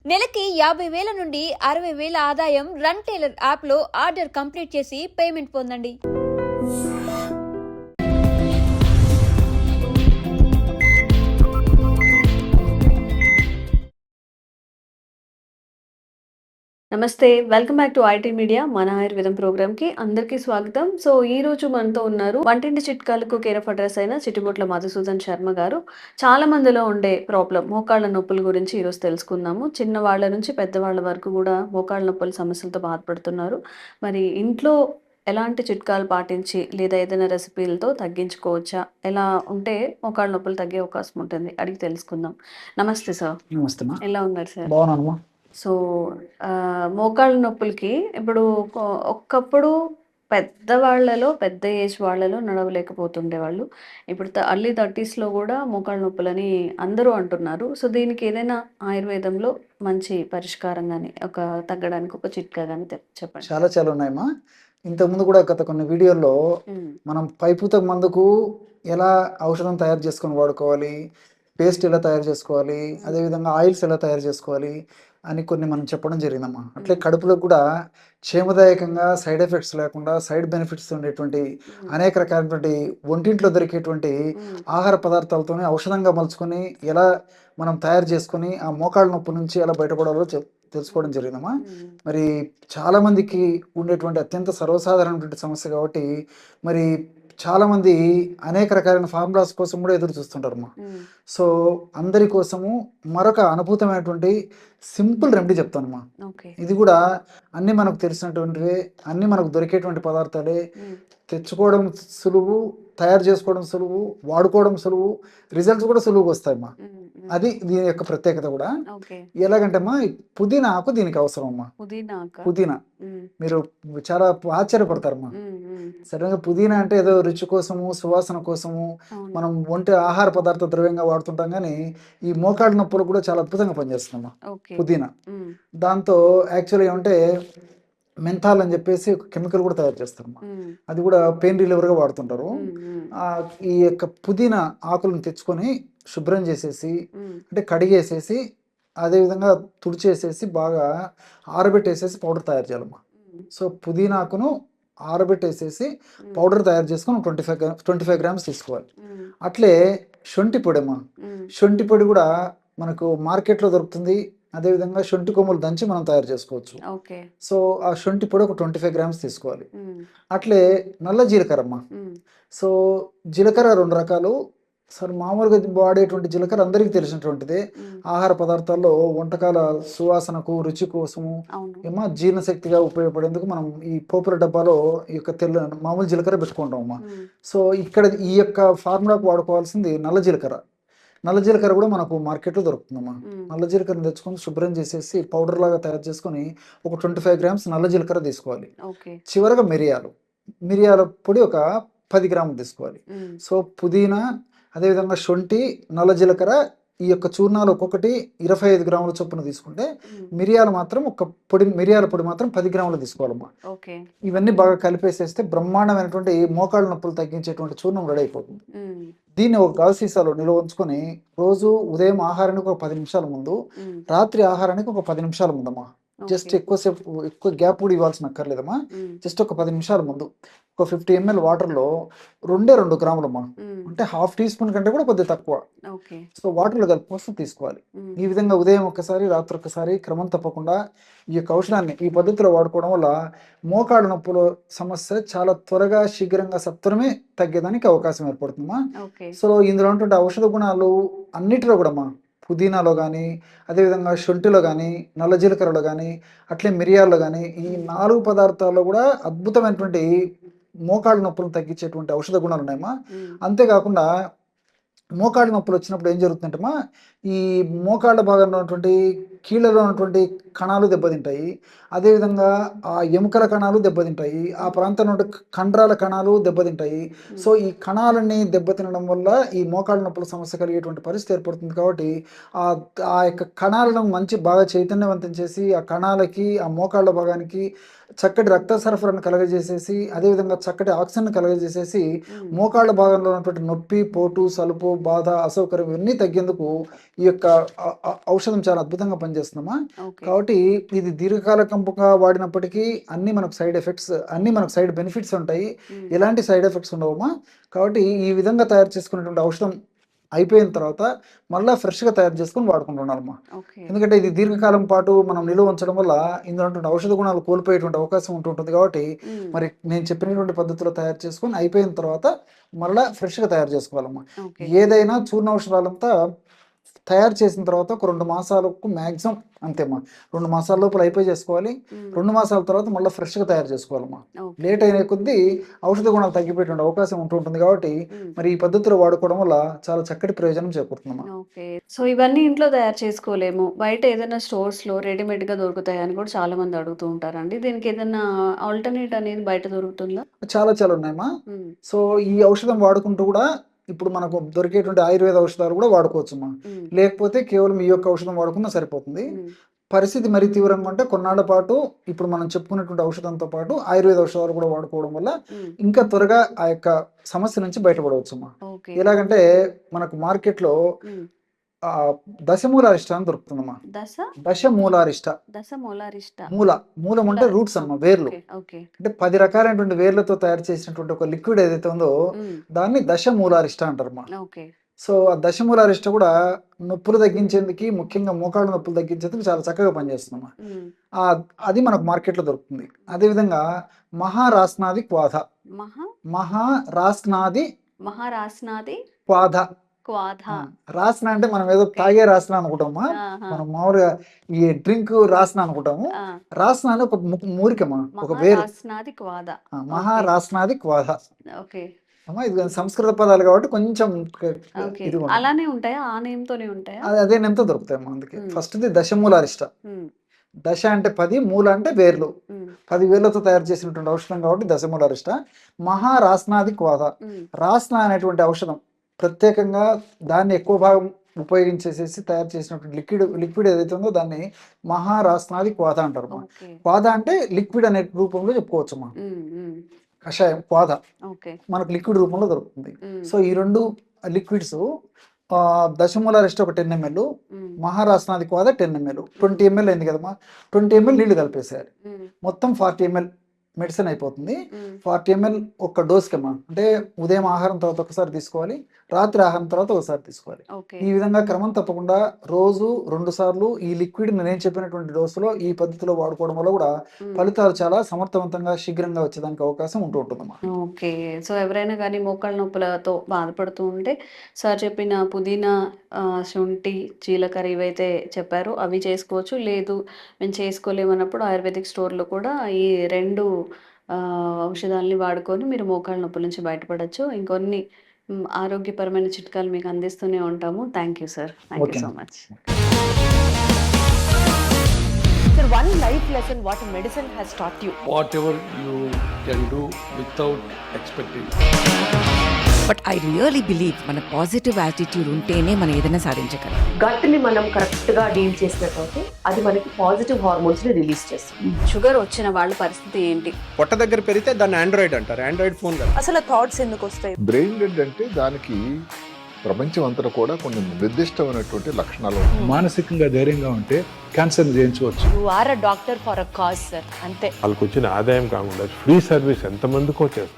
నెలకి 50,000 నుండి 60,000 ఆదాయం రన్ టైలర్ యాప్లో ఆర్డర్ కంప్లీట్ చేసి పేమెంట్ పొందండి. నమస్తే. Welcome back to IT media మన ఆయుర్వేదం ప్రోగ్రామ్‌కి అందరికీ స్వాగతం. సో, ఈరోజు మనతో ఉన్నారు వంటింటి చిట్కాలకు కేర్ ఆఫ్ అడ్రెస్ అయిన చిట్టిబొట్ల మధుసూదన్ శర్మ గారు. చాలా మందిలో ఉండే ప్రాబ్లమ్ మోకాళ్ళ నొప్పుల గురించి ఈరోజు తెలుసుకుందాము. చిన్నవాళ్ళ నుంచి పెద్దవాళ్ళ వరకు కూడా మోకాళ్ళ నొప్పుల సమస్యలతో బాధపడుతున్నారు. మరి ఇంట్లో ఎలాంటి చిట్కాలు పాటించి లేదా ఏదైనా రెసిపీలతో తగ్గించుకోవచ్చా? ఎలా ఉంటే మోకాళ్ళ నొప్పులు తగ్గే అవకాశం ఉంటుంది? అడిగి తెలుసుకుందాం. నమస్తే సార్. నమస్తే అమ్మా. ఎలా ఉన్నారు సార్? బాగున్నానమ్మా. సో, మోకాళ్ళ నొప్పులకి ఇప్పుడు ఒకప్పుడు పెద్దవాళ్ళలో, పెద్ద ఏజ్ వాళ్ళలో నడవలేకపోతుండేవాళ్ళు. ఇప్పుడు అర్లీ 30స్‌లో గూడా మోకాళ్ళ నొప్పులని అందరూ అంటున్నారు. సో, దీనికి ఏదైనా ఆయుర్వేదంలో మంచి పరిష్కారం గాని, తగ్గడానికి ఒక చిట్కా గాని చెప్పండి. చాలా చాలా ఉన్నాయమ్మా. ఇంతకుముందు కూడా గత కొన్ని వీడియోల్లో హ్మ్. మనం పైపూత మందుకు ఎలా ఔషధం తయారు చేసుకొని వాడుకోవాలి, పేస్ట్ ఎలా తయారు చేసుకోవాలి, అదేవిధంగా ఆయిల్స్ ఎలా తయారు చేసుకోవాలి అని కొన్ని మనం చెప్పడం జరిగిందమ్మా. అట్లే కడుపులో కూడా క్షేమదాయకంగా సైడ్ ఎఫెక్ట్స్ లేకుండా సైడ్ బెనిఫిట్స్ ఉండేటువంటి అనేక రకాలైనటువంటి ఒంటింట్లో దొరికేటువంటి ఆహార పదార్థాలతోనే ఔషధంగా మలుచుకొని ఎలా మనం తయారు చేసుకొని ఆ మోకాళ్ళ నొప్పి నుంచి ఎలా బయటపడాలో తెలుసుకోవడం జరిగిందమ్మా. మరి చాలామందికి ఉండేటువంటి అత్యంత సర్వసాధారణమైనటువంటి సమస్య కాబట్టి మరి చాలామంది అనేక రకాలైన ఫార్ములాస్ కోసం కూడా ఎదురు చూస్తుంటారమ్మా. సో అందరి కోసము మరొక అనుభూతమైనటువంటి సింపుల్ రెమెడీ చెప్తానమ్మా. ఇది కూడా అన్నీ మనకు తెలిసినటువంటివే, అన్నీ మనకు దొరికేటువంటి పదార్థాలే. తెచ్చుకోవడం సులువు, తయారు చేసుకోవడం సులువు, వాడుకోవడం సులువు, రిజల్ట్స్ కూడా సులువుగా వస్తాయమ్మా. అది దీని యొక్క ప్రత్యేకత కూడా. ఎలాగంటే అమ్మా, పుదీనా ఆకు దీనికి అవసరం అమ్మా. పుదీనా మీరు చాలా ఆశ్చర్యపడతారమ్మా. సడన్గా పుదీనా అంటే ఏదో రుచి కోసము, సువాసన కోసము మనం వంటి ఆహార పదార్థ ద్రవ్యంగా వాడుతుంటాం, కానీ ఈ మోకాళ్ళ నొప్పులు కూడా చాలా అద్భుతంగా పనిచేస్తుందమ్మా పుదీనా. దాంతో యాక్చువల్గా ఏమంటే మెంథాల్ అని చెప్పేసి ఒక కెమికల్ కూడా తయారు చేస్తారమ్మా. అది కూడా పెయిన్ రిలీవర్గా వాడుతుంటారు. ఈ యొక్క పుదీనా ఆకులను తెచ్చుకొని శుభ్రం చేసేసి, అంటే కడిగేసేసి, అదేవిధంగా తుడిచేసేసి బాగా ఆరబెట్టేసేసి పౌడర్ తయారు చేయాలమ్మా. సో పుదీనాకును ఆరబెట్టేసేసి పౌడర్ తయారు చేసుకొని 25 గ్రామ్స్ తీసుకోవాలి. అట్లే శొంఠి పొడి అమ్మా. శొంఠి పొడి కూడా మనకు మార్కెట్లో దొరుకుతుంది. అదేవిధంగా శొంఠి కొమ్ములు దంచి మనం తయారు చేసుకోవచ్చు. సో ఆ శొంఠి పొడి ఒక 25 గ్రామ్స్ తీసుకోవాలి. అట్లే నల్ల జీలకర్ర అమ్మా. సో జీలకర్ర 2 రకాలు. సార్ మామూలుగా వాడేటువంటి జీలకర్ర అందరికీ తెలిసినటువంటిదే. ఆహార పదార్థాల్లో వంటకాల సువాసనకు, రుచి కోసము ఏమో జీర్ణశక్తిగా ఉపయోగపడేందుకు మనం ఈ పోపుల డబ్బాలో ఈ యొక్క మామూలు జీలకర్ర పెట్టుకుంటాం అమ్మా. సో ఇక్కడ ఈ యొక్క ఫార్ములాకు వాడుకోవాల్సింది నల్ల జీలకర్ర. నల్ల జీలకర్ర కూడా మనకు మార్కెట్లో దొరుకుతుందమ్మా. నల్ల జీలకర్రను తెచ్చుకొని శుభ్రం చేసేసి పౌడర్ లాగా తయారు చేసుకొని ఒక 25 గ్రామ్స్ నల్ల జీలకర్ర తీసుకోవాలి. చివరగా మిరియాల పొడి ఒక 10 గ్రాములు తీసుకోవాలి. సో పుదీనా, అదేవిధంగా శొంఠి, నల్ల జీలకర్ర ఈ యొక్క చూర్ణాలు ఒక్కొక్కటి 25 గ్రాముల చొప్పున తీసుకుంటే, మిరియాల పొడి మాత్రం 10 గ్రాములు తీసుకోవాలమ్మా. ఇవన్నీ బాగా కలిపేసేస్తే బ్రహ్మాండమైనటువంటి మోకాళ్ళ నొప్పులు తగ్గించేటువంటి చూర్ణం రెడీ అయిపోతుంది. దీన్ని ఒక గాజు సీసాలో నిల్వ ఉంచుకొని రోజు ఉదయం ఆహారానికి ఒక 10 నిమిషాల ముందు, రాత్రి ఆహారానికి ఒక 10 నిమిషాల ముందమ్మా. జస్ట్ ఎక్కువ గ్యాప్ కూడా ఇవ్వాల్సిన అక్కర్లేదమ్మా. జస్ట్ ఒక 10 నిమిషాల ముందు ఒక 50 ml వాటర్లో 2 గ్రాములమ్మా, అంటే ½ టీ స్పూన్ కంటే కూడా కొద్దిగా తక్కువ. సో వాటర్లో కలిపి తీసుకోవాలి. ఈ విధంగా ఉదయం ఒకసారి, రాత్రి ఒకసారి క్రమం తప్పకుండా ఈ యొక్క ఔషధాన్ని ఈ పద్ధతిలో వాడుకోవడం వల్ల మోకాళ్ళ నొప్పుల సమస్య చాలా త్వరగా, శీఘ్రంగా, సత్వరమే తగ్గేదానికి అవకాశం ఏర్పడుతుందమ్మా. సో ఇందులో ఉన్నటువంటి ఔషధ గుణాలు అన్నిటిలో కూడా అమ్మా, పుదీనాలో కానీ, అదేవిధంగా శొంఠిలో కానీ, నల్ల జీలకర్రలో కానీ, అట్లే మిరియాల్లో కానీ, ఈ 4 పదార్థాల్లో కూడా అద్భుతమైనటువంటి మోకాళ్ళ నొప్పులను తగ్గించేటువంటి ఔషధ గుణాలు ఉన్నాయమ్మా. అంతేకాకుండా మోకాళ్ళ నొప్పులు వచ్చినప్పుడు ఏం జరుగుతుందంటమ్మా, ఈ మోకాళ్ళ భాగంలో ఉన్నటువంటి కీళ్ళలో ఉన్నటువంటి కణాలు దెబ్బతింటాయి. అదేవిధంగా ఆ ఎముకల కణాలు దెబ్బతింటాయి. ఆ ప్రాంతంలో ఉండే కండరాల కణాలు దెబ్బతింటాయి. సో ఈ కణాలన్నీ దెబ్బతినడం వల్ల ఈ మోకాళ్ళ నొప్పుల సమస్య కలిగేటువంటి పరిస్థితి ఏర్పడుతుంది. కాబట్టి ఆ యొక్క కణాలను బాగా చైతన్యవంతం చేసి, ఆ కణాలకి, ఆ మోకాళ్ళ భాగానికి చక్కటి రక్త సరఫరాను కలగజేసేసి, అదేవిధంగా చక్కటి ఆక్సిజన్ కలగజేసేసి, మోకాళ్ళ భాగంలో ఉన్నటువంటి నొప్పి, పోటు, సలుపు, బాధ, అసౌకర్యం ఇవన్నీ తగ్గేందుకు ఈ యొక్క ఔషధం చాలా అద్భుతంగా పనిచేస్తుందమ్మా. ఓకే. కాబట్టి ఇది దీర్ఘకాలికంగా వాడినప్పటికీ అన్ని మనకు సైడ్ ఎఫెక్ట్స్, అన్ని మనకు సైడ్ బెనిఫిట్స్ ఉంటాయి. హ్మ్. ఎలాంటి సైడ్ ఎఫెక్ట్స్ ఉండవమ్మా. కాబట్టి ఈ విధంగా తయారు చేసుకునేటువంటి ఔషధం అయిపోయిన తర్వాత మళ్ళీ ఫ్రెష్గా తయారు చేసుకొని వాడుకుంటున్నారమ్మా. ఓకే. ఎందుకంటే ఇది దీర్ఘకాలం పాటు మనం నిలువ ఉంచడం వల్ల ఇందులో ఉన్నటువంటి ఔషధ గుణాలు కోల్పోయేటువంటి అవకాశం ఉంటుంటుంది. కాబట్టి హ్మ్. మరి నేను చెప్పినటువంటి పద్ధతిలో తయారు చేసుకొని అయిపోయిన తర్వాత మళ్ళీ ఫ్రెష్గా తయారు చేసుకోవాలమ్మా. ఓకే. ఏదైనా చూర్ణ ఔషధాలంతా తయారు చేసిన తర్వాత ఒక 2 మాసాలకు మ్యాక్సిమం అంతేమ్మా. 2 మాసాల లోపల అయిపోయి చేసుకోవాలి. హ్మ్. 2 మాసాల తర్వాత మళ్ళీ ఫ్రెష్గా తయారు చేసుకోవాలమ్మా. ఓకే. లేట్ అయిన కొద్దీ ఔషధ గుణాలు తగ్గిపోయేటువంటి అవకాశం ఉంటుంటుంది. కాబట్టి హ్మ్. మరి ఈ పద్ధతిలో వాడుకోవడం వల్ల చాలా చక్కటి ప్రయోజనం చేకూరుతుందమ్మా. ఓకే. సో ఇవన్నీ ఇంట్లో తయారు చేసుకోలేము. బయట ఏదైనా స్టోర్స్‌లో రెడీమేడ్‌గా దొరుకుతాయని కూడా చాలా మంది అడుగుతూ ఉంటారండి. దీనికి ఏదన్నా ఆల్టర్‌నేట్ అనేది బయట దొరుకుతుందా? చాలా చాలా ఉన్నాయమ్మా. హ్మ్. సో ఈ ఔషధం వాడుకుంటూ కూడా ఇప్పుడు మనకు దొరికేటువంటి ఆయుర్వేద ఔషధాలు కూడా వాడుకోవచ్చమ్మా. హ్మ్. లేకపోతే కేవలం ఈ యొక్క ఔషధం వాడుకున్నా సరిపోతుంది. హ్మ్. పరిస్థితి మరీ తీవ్రంగా ఉంటే కొన్నాళ్ల పాటు ఇప్పుడు మనం చెప్పుకున్నటువంటి ఔషధంతో పాటు ఆయుర్వేద ఔషధాలు కూడా వాడుకోవడం వల్ల హ్మ్. ఇంకా త్వరగా ఆ యొక్క సమస్య నుంచి బయటపడవచ్చమ్మా. ఓకే. ఎలాగంటే మనకు మార్కెట్లో హ్మ్. దశమూలారిష్ట అని దొరుకుతుందమ్మా. దశమూలారిష్ట. దశమూలారిష్ట. మూలం అంటే రూట్స్ అమ్మా, వేర్లు. ఓకే. ఓకే. అంటే 10 రకాలైనటువంటి వేర్లతో తయారు చేసినటువంటి ఒక లిక్విడ్ ఏదైతే ఉందో హ్మ్. దాన్ని దశమూలారిష్ట అంటారమ్మా. ఓకే. సో ఆ దశమూలారిష్ట కూడా నొప్పులు తగ్గించేందుకు, ముఖ్యంగా మోకాళ్ళ నొప్పులు తగ్గించేందుకు చాలా చక్కగా పనిచేస్తుందమ్మా. హ్మ్. అది మనకు మార్కెట్లో దొరుకుతుంది. అదేవిధంగా మహారాస్నాది క్వాథ. మహారాస్నాది మహారాస్నాది క్వాథ. క్వాథ. రాస్న అంటే మనం ఏదో ఓకే. తాగే రాస్న అనుకుంటామా. ఆహా! మనం మామూలుగా ఈ డ్రింక్ రాస్న అనుకుంటాము. ఆ! రాస్న అని ఒక మూలికమ్మా, ఒక వేరు. మహారాస్నాది క్వాథ. ఓకే. మహారాస్నాది క్వాథ. ఓకే. అమ్మా ఇది సంస్కృత పదాలు కాబట్టి కొంచెం ఓకే. ఇది ఉంటుంది. అలానే ఉంటాయా? ఆ నేమ్‌తోనే ఉంటాయా? అదే నేమ్‌తో దొరుకుతాయమ్మా. అందుకే హ్మ్. ఫస్ట్‌ది దశమూలారిష్ట. హ్మ్. దశ అంటే 10, మూల అంటే వేర్లు. హ్మ్. 10 వేర్లతో తయారు చేసినటువంటి ఔషధం కాబట్టి దశమూలారిష్ట. మహారాస్నాది క్వాథ. హ్మ్. రాస్న అనేటువంటి ఔషధం ప్రత్యేకంగా దాన్ని ఎక్కువ భాగం ఉపయోగించేసేసి తయారు చేసినటువంటి లిక్విడ్ ఏదైతే ఉందో దాన్ని మహారాస్నాది క్వాథ అంటారమ్మా. ఓకే. క్వాథ అంటే లిక్విడ్ అనే రూపంలో చెప్పుకోవచ్చమ్మా. హ్మ్. హ్మ్. కషాయం క్వాథ ఓకే. మనకు లిక్విడ్ రూపంలో దొరుకుతుంది. హ్మ్. సో ఈ 2 లిక్విడ్స్ దశమూలారిష్ట ఒక 10 ml, హ్మ్. మహారాస్నాది క్వాథ 10 ml. 20 ml అయింది కదమ్మా. 20 ml నీళ్లు కలిపేసేయాలి. హ్మ్. మొత్తం 40 ml మెడిసిన్ అయిపోతుంది. హ్మ్. 40 ml ఒక్క డోస్కమ్మా. అంటే ఉదయం ఆహారం తర్వాత ఒకసారి తీసుకోవాలి, రాత్రి ఆహారం తర్వాత ఒకసారి తీసుకోవాలి. ఓకే. ఈ విధంగా క్రమం తప్పకుండా రోజు 2 సార్లు ఈ లిక్విడ్ నేను చెప్పినటువంటి డోసులో ఈ పద్ధతిలో వాడుకోవడం వల్ల కూడా హ్మ్. ఫలితాలు చాలా సమర్థవంతంగా శీఘ్రంగా వచ్చేదానికి అవకాశం ఉంటుందమ్మా. ఓకే. సో ఎవరైనా గానీ మోకాళ్ళ నొప్పులతో బాధపడుతూ ఉంటే సార్ చెప్పిన పుదీనా, శొంఠి, జీలకర్ర ఇవైతే చెప్పారో అవి చేసుకోవచ్చు. లేదు మేము చేసుకోలేమన్నప్పుడు ఆయుర్వేదిక్ స్టోర్‌లో కూడా ఈ 2 ఔషధాలని వాడుకొని మీరు మోకాళ్ళ నొప్పుల నుంచి బయటపడొచ్చు. ఇంకొన్ని ఆరోగ్యపరమైన చిట్కాలు మీకు అందిస్తూనే ఉంటాము. Thank you sir. Thank you okay. So much. Sir, one life lesson what medicine has taught you. whatever you can do without expecting. But I really believe మన పాజిటివ్ యాటిట్యూడ్ ఉంటేనే మనం ఏదైనా సాధించగలం. గట్ని మనం కరెక్ట్గా డీల్ చేసినట్లయితే అది మనకి పాజిటివ్ హార్మోన్స్ని రిలీజ్ చేస్తుంది. షుగర్ వచ్చిన వాళ్ళ పరిస్థితి ఏంటి? పొట్ట దగ్గర పెరిగితే దాన్ని ఆండ్రాయిడ్ అంటారు, ఆండ్రాయిడ్ ఫోన్ కదా. అసలు థాట్స్ ఎందుకు వస్తాయి? బ్రెయిన్ డెడ్ అంటే దానికి ప్రపంచం అంతా కూడా కొన్ని నిర్దిష్టమైనటువంటి లక్షణాలు ఉంటాయి. మానసికంగా ధైర్యంగా ఉంటే క్యాన్సర్ జయించవచ్చు. You are a doctor for a cause sir, అంతే. వాళ్ళకి వచ్చిన ఆదాయం కాకుండా ఫ్రీ సర్వీస్ ఎంతమందికో చేస్తారు.